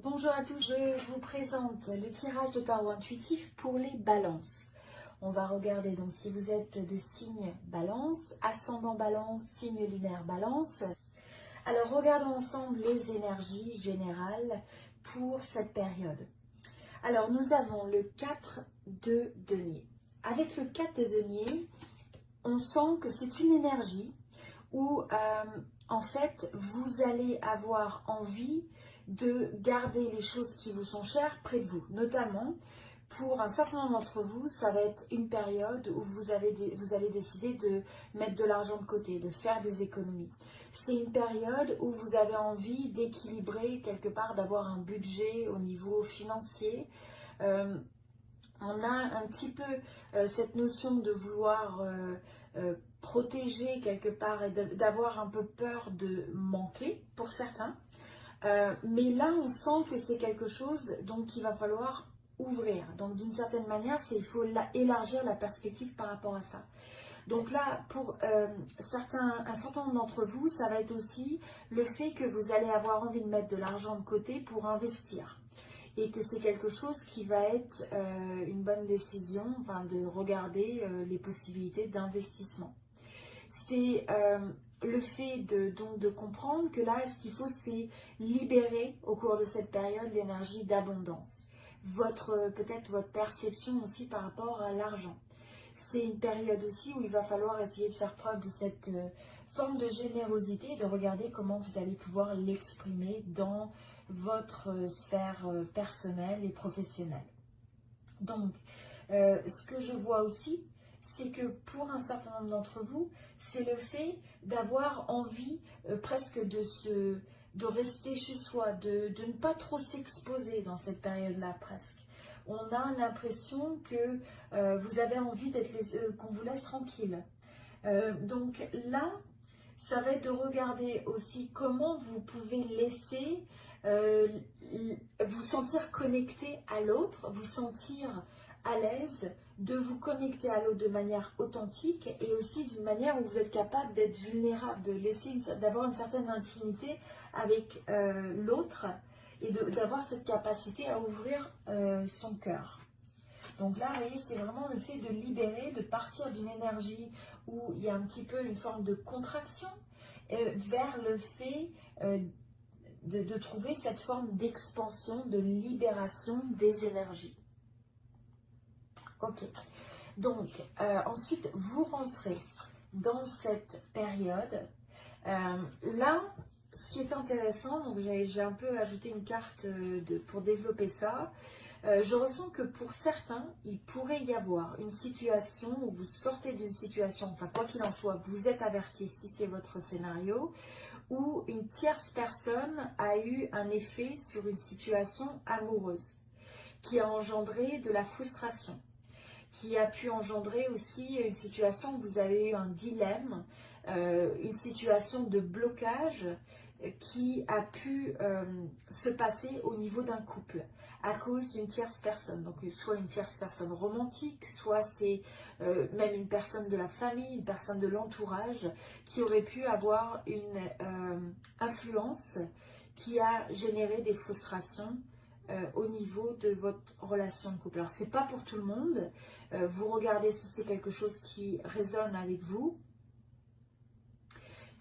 Bonjour à tous, je vous présente le tirage de tarot intuitif pour les balances. On va regarder donc si vous êtes de signe balance, ascendant balance, signe lunaire balance. Alors regardons ensemble les énergies générales pour cette période. Alors nous avons le 4 de denier. Avec le 4 de denier, on sent que c'est une énergie où en fait vous allez avoir envie de garder les choses qui vous sont chères près de vous. Notamment, pour un certain nombre d'entre vous, ça va être une période où vous allez décider de mettre de l'argent de côté, de faire des économies. C'est une période où vous avez envie d'équilibrer quelque part, d'avoir un budget au niveau financier. On a un petit peu cette notion de vouloir protéger quelque part et d'avoir un peu peur de manquer pour certains. Mais là, on sent que c'est quelque chose donc qu'il va falloir ouvrir. Donc d'une certaine manière, il faut élargir la perspective par rapport à ça. Donc là, pour un certain nombre d'entre vous, ça va être aussi le fait que vous allez avoir envie de mettre de l'argent de côté pour investir. Et que c'est quelque chose qui va être une bonne décision, enfin, de regarder les possibilités d'investissement. C'est le fait de comprendre que là, ce qu'il faut, c'est libérer au cours de cette période l'énergie d'abondance. Peut-être votre perception aussi par rapport à l'argent. C'est une période aussi où il va falloir essayer de faire preuve de cette forme de générosité, de regarder comment vous allez pouvoir l'exprimer dans votre sphère personnelle et professionnelle. Donc, ce que je vois aussi, c'est que pour un certain nombre d'entre vous, c'est le fait d'avoir envie presque de rester chez soi, de ne pas trop s'exposer dans cette période-là presque. On a l'impression que vous avez envie qu'on vous laisse tranquille. Donc là, ça va être de regarder aussi comment vous pouvez laisser vous sentir connecté à l'autre, vous sentir à l'aise de vous connecter à l'autre de manière authentique et aussi d'une manière où vous êtes capable d'être vulnérable, d'avoir une certaine intimité avec l'autre et d'avoir cette capacité à ouvrir son cœur. Donc là, vous voyez, c'est vraiment le fait de libérer, de partir d'une énergie où il y a un petit peu une forme de contraction vers le fait de trouver cette forme d'expansion, de libération des énergies. Ok, donc ensuite vous rentrez dans cette période. Là, ce qui est intéressant, donc j'ai un peu ajouté une carte pour développer ça. Je ressens que pour certains, il pourrait y avoir une situation où vous sortez d'une situation, enfin quoi qu'il en soit, vous êtes averti si c'est votre scénario, où une tierce personne a eu un effet sur une situation amoureuse, qui a engendré de la frustration, qui a pu engendrer aussi une situation où vous avez eu un dilemme, une situation de blocage qui a pu se passer au niveau d'un couple à cause d'une tierce personne. Donc soit une tierce personne romantique, soit c'est même une personne de la famille, une personne de l'entourage qui aurait pu avoir une influence qui a généré des frustrations au niveau de votre relation de couple. Alors c'est pas pour tout le monde, vous regardez si c'est quelque chose qui résonne avec vous.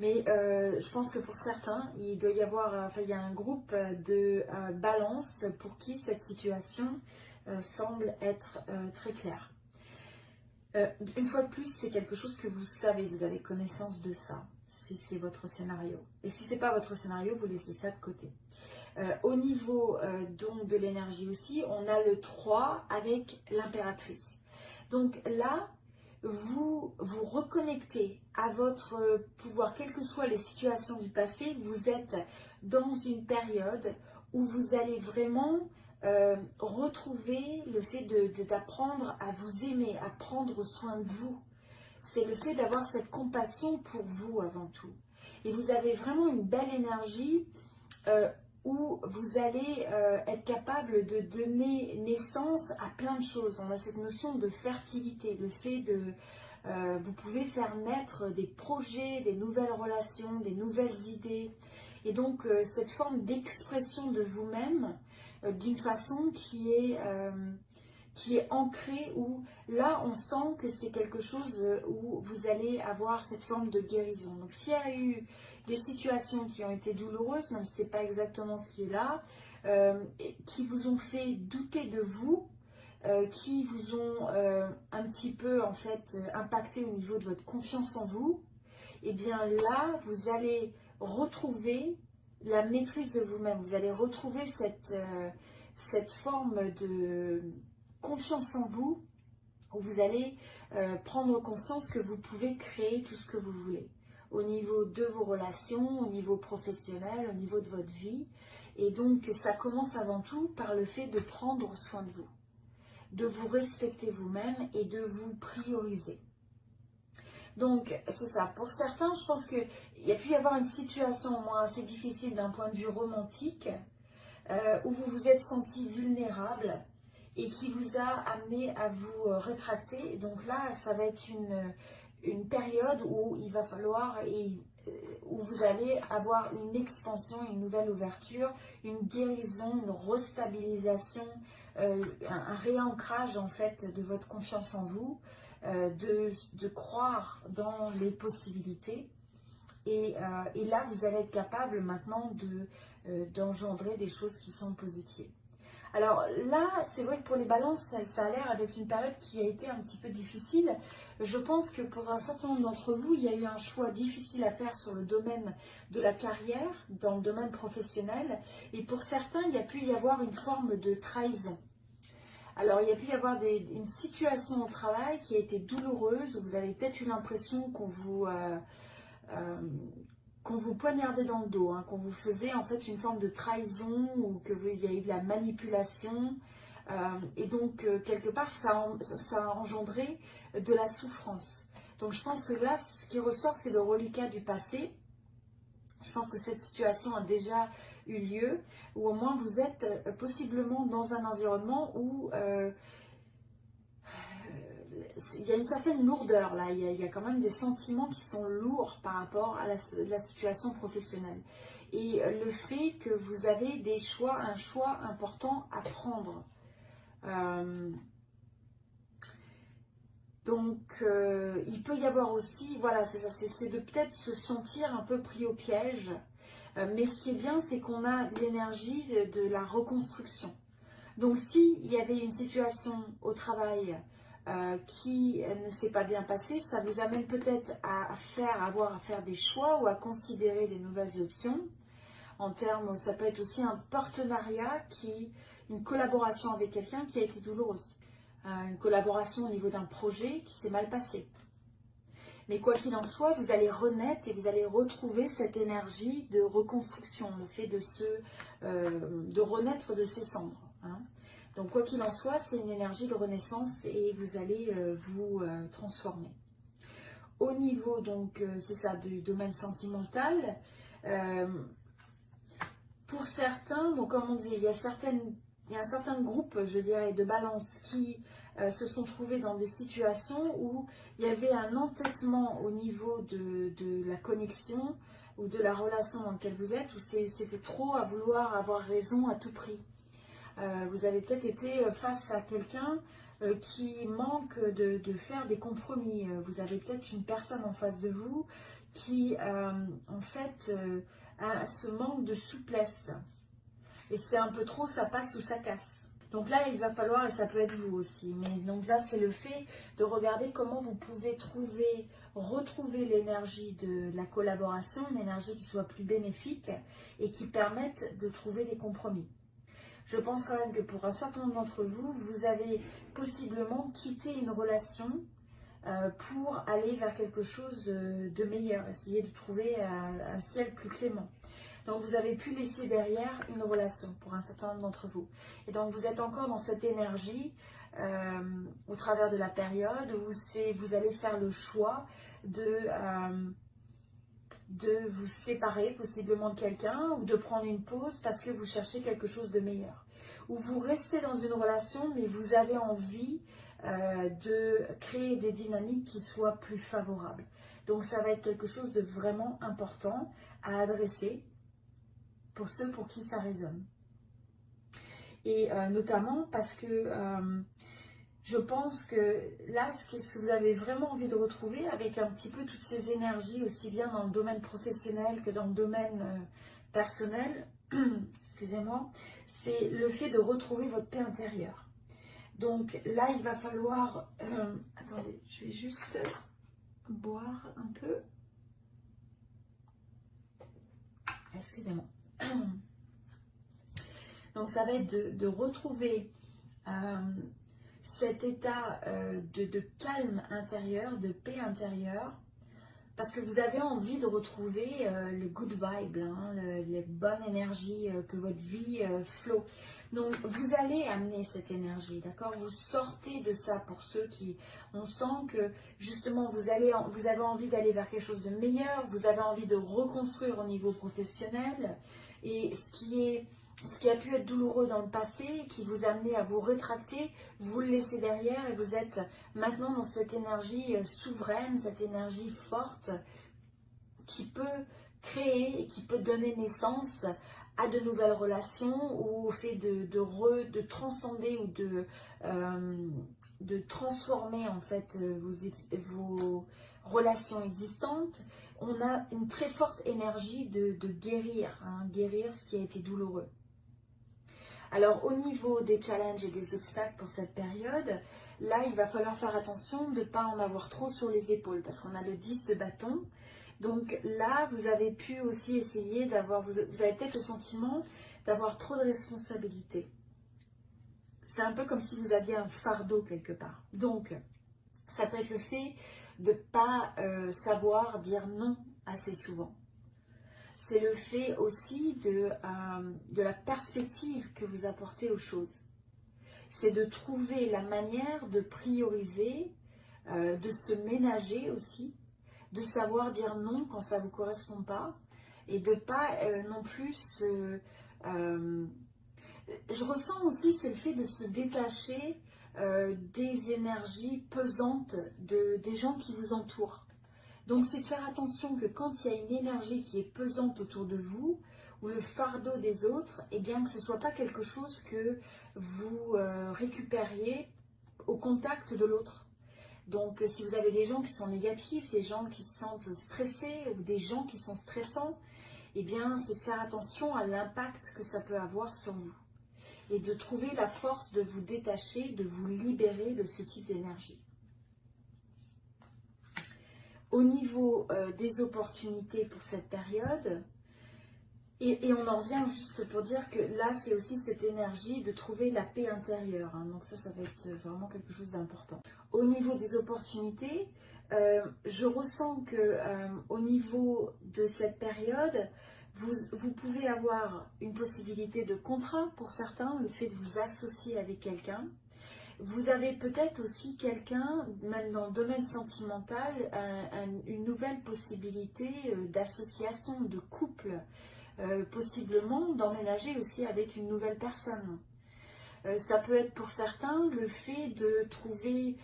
Mais je pense que pour certains, il doit y avoir, il y a un groupe de balance pour qui cette situation semble être très claire. Une fois de plus, c'est quelque chose que vous savez, vous avez connaissance de ça, si c'est votre scénario. Et si ce n'est pas votre scénario, vous laissez ça de côté. Au niveau donc de l'énergie aussi, on a le 3 avec l'impératrice. Donc là, vous vous reconnectez à votre pouvoir, quelles que soient les situations du passé, vous êtes dans une période où vous allez vraiment retrouver le fait d'apprendre à vous aimer, à prendre soin de vous. C'est le fait d'avoir cette compassion pour vous avant tout. Et vous avez vraiment une belle énergie où vous allez être capable de donner naissance à plein de choses. On a cette notion de fertilité, le fait de... vous pouvez faire naître des projets, des nouvelles relations, des nouvelles idées. Et donc cette forme d'expression de vous-même d'une façon qui est ancrée, où là on sent que c'est quelque chose où vous allez avoir cette forme de guérison. Donc s'il y a eu des situations qui ont été douloureuses, même si ce n'est pas exactement ce qui est là, qui vous ont fait douter de vous, qui vous ont un petit peu en fait impacté au niveau de votre confiance en vous, et bien là vous allez retrouver la maîtrise de vous-même, vous allez retrouver cette forme de confiance en vous, où vous allez prendre conscience que vous pouvez créer tout ce que vous voulez, au niveau de vos relations, au niveau professionnel, au niveau de votre vie. Et donc ça commence avant tout par le fait de prendre soin de vous, de vous respecter vous-même et de vous prioriser. Donc c'est ça, pour certains je pense qu'il y a pu y avoir une situation au moins assez difficile d'un point de vue romantique, où vous vous êtes senti vulnérable et qui vous a amené à vous rétracter. Donc là ça va être une période où il va falloir, où vous allez avoir une expansion, une nouvelle ouverture, une guérison, une restabilisation, un réancrage en fait de votre confiance en vous, de croire dans les possibilités. Et là, vous allez être capable maintenant d'engendrer des choses qui sont positives. Alors là, c'est vrai que pour les balances, ça a l'air d'être une période qui a été un petit peu difficile. Je pense que pour un certain nombre d'entre vous, il y a eu un choix difficile à faire sur le domaine de la carrière, dans le domaine professionnel. Et pour certains, il y a pu y avoir une forme de trahison. Alors, il y a pu y avoir une situation au travail qui a été douloureuse, où vous avez peut-être eu l'impression qu'on vous poignardait dans le dos, hein, qu'on vous faisait en fait une forme de trahison, ou qu'il y a eu de la manipulation. Et donc, quelque part, ça a engendré de la souffrance. Donc, je pense que là, ce qui ressort, c'est le reliquat du passé. Je pense que cette situation a déjà eu lieu, ou au moins vous êtes possiblement dans un environnement où il y a une certaine lourdeur là, il y a quand même des sentiments qui sont lourds par rapport à la situation professionnelle. Et le fait que vous avez un choix important à prendre. Donc, il peut y avoir aussi, voilà, c'est ça, c'est de peut-être se sentir un peu pris au piège. Mais ce qui est bien, c'est qu'on a l'énergie de la reconstruction. Donc, s'il y avait une situation au travail qui ne s'est pas bien passée, ça vous amène peut-être à avoir à faire des choix ou à considérer des nouvelles options. En termes, ça peut être aussi un partenariat, une collaboration avec quelqu'un qui a été douloureuse. Une collaboration au niveau d'un projet qui s'est mal passé. Mais quoi qu'il en soit, vous allez renaître et vous allez retrouver cette énergie de reconstruction, le fait de renaître de ses cendres. Hein. Donc quoi qu'il en soit, c'est une énergie de renaissance et vous allez vous transformer. Au niveau, donc, c'est ça, du domaine sentimental, pour certains, donc comme on dit, il y a un certain groupe, je dirais, de balances qui se sont trouvés dans des situations où il y avait un entêtement au niveau de la connexion ou de la relation dans laquelle vous êtes, où c'était trop à vouloir avoir raison à tout prix. Vous avez peut-être été face à quelqu'un qui manque de faire des compromis. Vous avez peut-être une personne en face de vous qui, en fait, a ce manque de souplesse. Et c'est un peu trop, ça passe ou ça casse. Donc là, il va falloir, et ça peut être vous aussi, mais donc là, c'est le fait de regarder comment vous pouvez retrouver l'énergie de la collaboration, une énergie qui soit plus bénéfique et qui permette de trouver des compromis. Je pense quand même que pour un certain nombre d'entre vous, vous avez possiblement quitté une relation pour aller vers quelque chose de meilleur, essayer de trouver un ciel plus clément. Donc vous avez pu laisser derrière une relation pour un certain nombre d'entre vous. Et donc vous êtes encore dans cette énergie au travers de la période où vous allez faire le choix de vous séparer possiblement de quelqu'un ou de prendre une pause parce que vous cherchez quelque chose de meilleur. Ou vous restez dans une relation mais vous avez envie de créer des dynamiques qui soient plus favorables. Donc ça va être quelque chose de vraiment important à adresser. pour ceux pour qui ça résonne. Et notamment parce que je pense que là, ce que vous avez vraiment envie de retrouver avec un petit peu toutes ces énergies, aussi bien dans le domaine professionnel que dans le domaine personnel, excusez-moi, c'est le fait de retrouver votre paix intérieure. Donc là, il va falloir... attendez, je vais juste boire un peu. Excusez-moi. Donc ça va être de retrouver cet état de calme intérieur, de paix intérieure, parce que vous avez envie de retrouver le good vibe, hein, les bonnes énergies, que votre vie flow. Donc vous allez amener cette énergie, d'accord? Vous sortez de ça pour ceux qui... On sent que justement vous avez envie d'aller vers quelque chose de meilleur, vous avez envie de reconstruire au niveau professionnel, et ce qui a pu être douloureux dans le passé, qui vous a amené à vous rétracter, vous le laissez derrière et vous êtes maintenant dans cette énergie souveraine, cette énergie forte qui peut créer et qui peut donner naissance à de nouvelles relations ou au fait de transcender ou de transformer en fait vos relations existantes. On a une très forte énergie de guérir, hein, guérir ce qui a été douloureux. Alors au niveau des challenges et des obstacles pour cette période, là il va falloir faire attention de ne pas en avoir trop sur les épaules parce qu'on a le 10 de bâton. Donc là vous avez pu aussi essayer d'avoir, vous avez peut-être le sentiment d'avoir trop de responsabilités. C'est un peu comme si vous aviez un fardeau quelque part. Donc ça peut être le fait de ne pas savoir dire non assez souvent. C'est le fait aussi de la perspective que vous apportez aux choses. C'est de trouver la manière de prioriser, de se ménager aussi, de savoir dire non quand ça ne vous correspond pas et de ne pas non plus... je ressens aussi, c'est le fait de se détacher des énergies pesantes des gens qui vous entourent. Donc, c'est de faire attention que quand il y a une énergie qui est pesante autour de vous, ou le fardeau des autres, eh bien que ce ne soit pas quelque chose que vous récupériez au contact de l'autre. Donc, si vous avez des gens qui sont négatifs, des gens qui se sentent stressés, ou des gens qui sont stressants, eh bien, c'est de faire attention à l'impact que ça peut avoir sur vous. Et de trouver la force de vous détacher, de vous libérer de ce type d'énergie. Au niveau des opportunités pour cette période, et on en revient juste pour dire que là, c'est aussi cette énergie de trouver la paix intérieure. Hein, donc ça va être vraiment quelque chose d'important. Au niveau des opportunités, je ressens que au niveau de cette période, vous pouvez avoir une possibilité de contrat pour certains, le fait de vous associer avec quelqu'un. Vous avez peut-être aussi quelqu'un, même dans le domaine sentimental, une nouvelle possibilité d'association, de couple, possiblement d'emménager aussi avec une nouvelle personne. Ça peut être pour certains le fait de trouver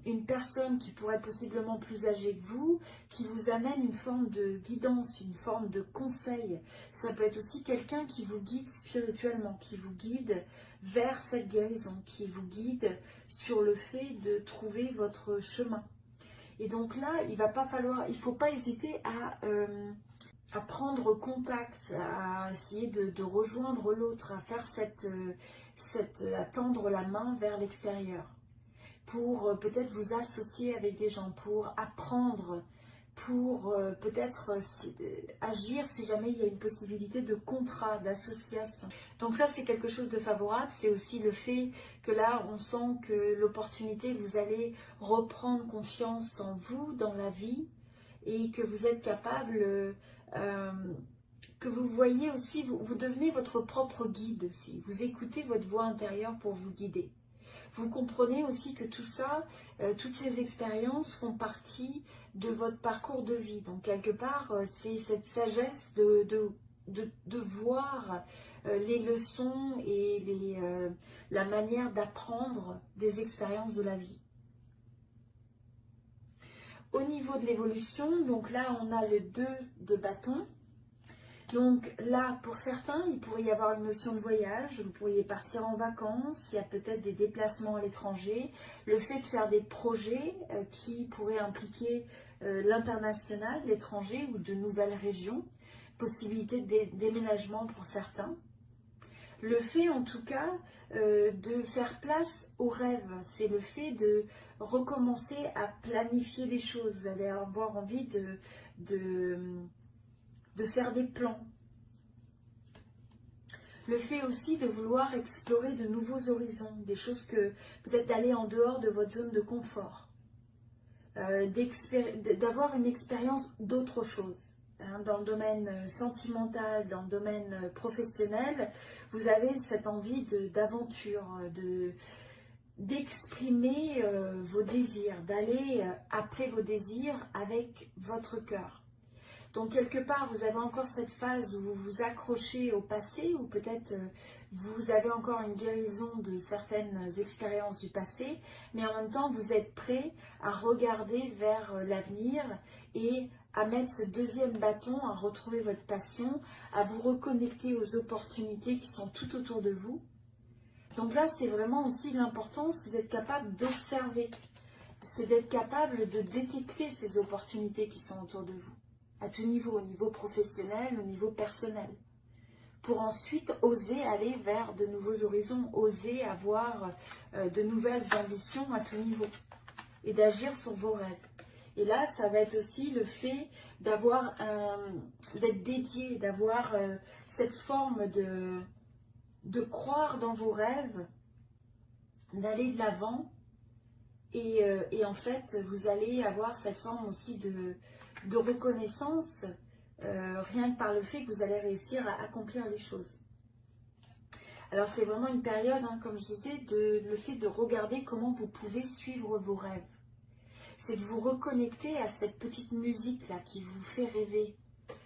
une personne qui pourrait être possiblement plus âgée que vous, qui vous amène une forme de guidance, une forme de conseil. Ça peut être aussi quelqu'un qui vous guide spirituellement, qui vous guide vers cette guérison, qui vous guide sur le fait de trouver votre chemin. Et donc là, il ne faut pas hésiter à prendre contact, à essayer de rejoindre l'autre, à faire à tendre la main vers l'extérieur, pour peut-être vous associer avec des gens, pour apprendre, pour peut-être agir si jamais il y a une possibilité de contrat, d'association. Donc ça, c'est quelque chose de favorable. C'est aussi le fait que là, on sent que l'opportunité, vous allez reprendre confiance en vous, dans la vie, et que vous êtes capable, que vous voyez aussi, vous devenez votre propre guide aussi. Vous écoutez votre voix intérieure pour vous guider. Vous comprenez aussi que tout ça, toutes ces expériences font partie de votre parcours de vie. Donc quelque part, c'est cette sagesse de voir les leçons et la manière d'apprendre des expériences de la vie. Au niveau de l'évolution, donc là on a le 2 de bâton. Donc là, pour certains, il pourrait y avoir une notion de voyage, vous pourriez partir en vacances, il y a peut-être des déplacements à l'étranger, le fait de faire des projets qui pourraient impliquer l'international, l'étranger ou de nouvelles régions, possibilité de déménagement pour certains. Le fait en tout cas de faire place aux rêves, c'est le fait de recommencer à planifier des choses, vous allez avoir envie de faire des plans. Le fait aussi de vouloir explorer de nouveaux horizons, des choses que peut-être d'aller en dehors de votre zone de confort, d'avoir une expérience d'autre chose. Dans le domaine sentimental, dans le domaine professionnel, vous avez cette envie d'aventure, d'exprimer vos désirs, d'aller après vos désirs avec votre cœur. Donc quelque part, vous avez encore cette phase où vous vous accrochez au passé, ou peut-être vous avez encore une guérison de certaines expériences du passé, mais en même temps, vous êtes prêt à regarder vers l'avenir et à mettre ce deuxième bâton, à retrouver votre passion, à vous reconnecter aux opportunités qui sont tout autour de vous. Donc là, c'est vraiment aussi l'important, c'est d'être capable d'observer, c'est d'être capable de détecter ces opportunités qui sont autour de vous, à tout niveau, au niveau professionnel, au niveau personnel, pour ensuite oser aller vers de nouveaux horizons, oser avoir de nouvelles ambitions à tout niveau et d'agir sur vos rêves. Et là, ça va être aussi le fait d'être dédié, d'avoir cette forme de croire dans vos rêves, d'aller de l'avant. Et en fait, vous allez avoir cette forme aussi de reconnaissance, rien que par le fait que vous allez réussir à accomplir les choses. Alors c'est vraiment une période, comme je disais, le fait de regarder comment vous pouvez suivre vos rêves. C'est de vous reconnecter à cette petite musique-là qui vous fait rêver.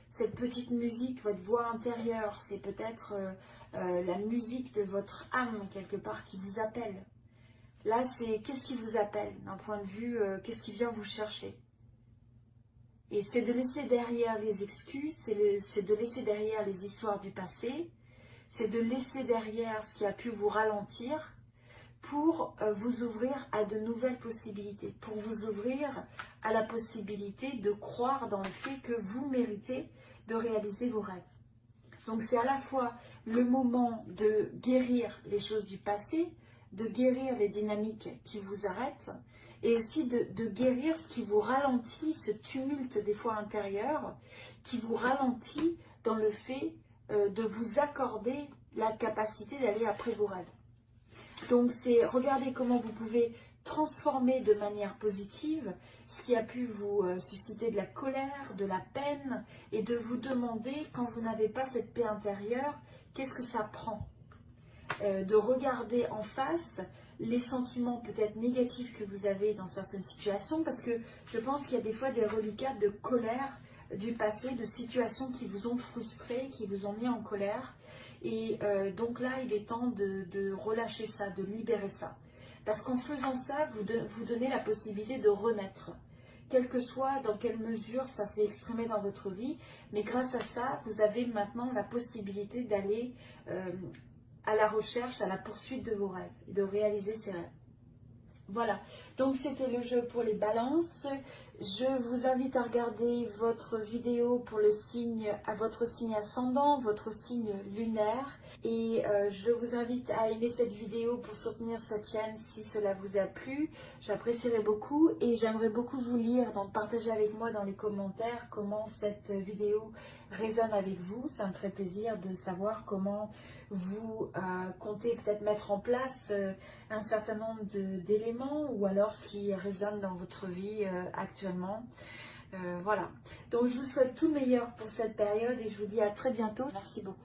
Cette petite musique, votre voix intérieure, c'est peut-être la musique de votre âme, quelque part, qui vous appelle. Là, c'est qu'est-ce qui vous appelle, d'un point de vue, qu'est-ce qui vient vous chercher. Et c'est de laisser derrière les excuses, c'est de laisser derrière les histoires du passé, c'est de laisser derrière ce qui a pu vous ralentir, pour vous ouvrir à de nouvelles possibilités, pour vous ouvrir à la possibilité de croire dans le fait que vous méritez de réaliser vos rêves. Donc c'est à la fois le moment de guérir les choses du passé, de guérir les dynamiques qui vous arrêtent, et aussi de guérir ce qui vous ralentit, ce tumulte des fois intérieur, qui vous ralentit dans le fait de vous accorder la capacité d'aller après vos rêves. Donc c'est regarder comment vous pouvez transformer de manière positive ce qui a pu vous susciter de la colère, de la peine, et de vous demander, quand vous n'avez pas cette paix intérieure, qu'est-ce que ça prend ? De regarder en face les sentiments peut-être négatifs que vous avez dans certaines situations, parce que je pense qu'il y a des fois des reliquats de colère du passé, de situations qui vous ont frustré, qui vous ont mis en colère. Et donc là, il est temps de relâcher ça, de libérer ça. Parce qu'en faisant ça, vous donnez la possibilité de renaître. Quel que soit dans quelle mesure ça s'est exprimé dans votre vie. Mais grâce à ça, vous avez maintenant la possibilité d'aller à la recherche, à la poursuite de vos rêves, de réaliser ces rêves. Voilà, donc c'était le jeu pour les balances. Je vous invite à regarder votre vidéo pour le signe, à votre signe ascendant, votre signe lunaire. Et je vous invite à aimer cette vidéo pour soutenir cette chaîne si cela vous a plu. J'apprécierais beaucoup et j'aimerais beaucoup vous lire, donc partagez avec moi dans les commentaires comment cette vidéo résonne avec vous. Ça me ferait plaisir de savoir comment vous comptez peut-être mettre en place un certain nombre d'éléments ou alors ce qui résonne dans votre vie actuellement. Voilà, donc je vous souhaite tout le meilleur pour cette période et je vous dis à très bientôt. Merci beaucoup.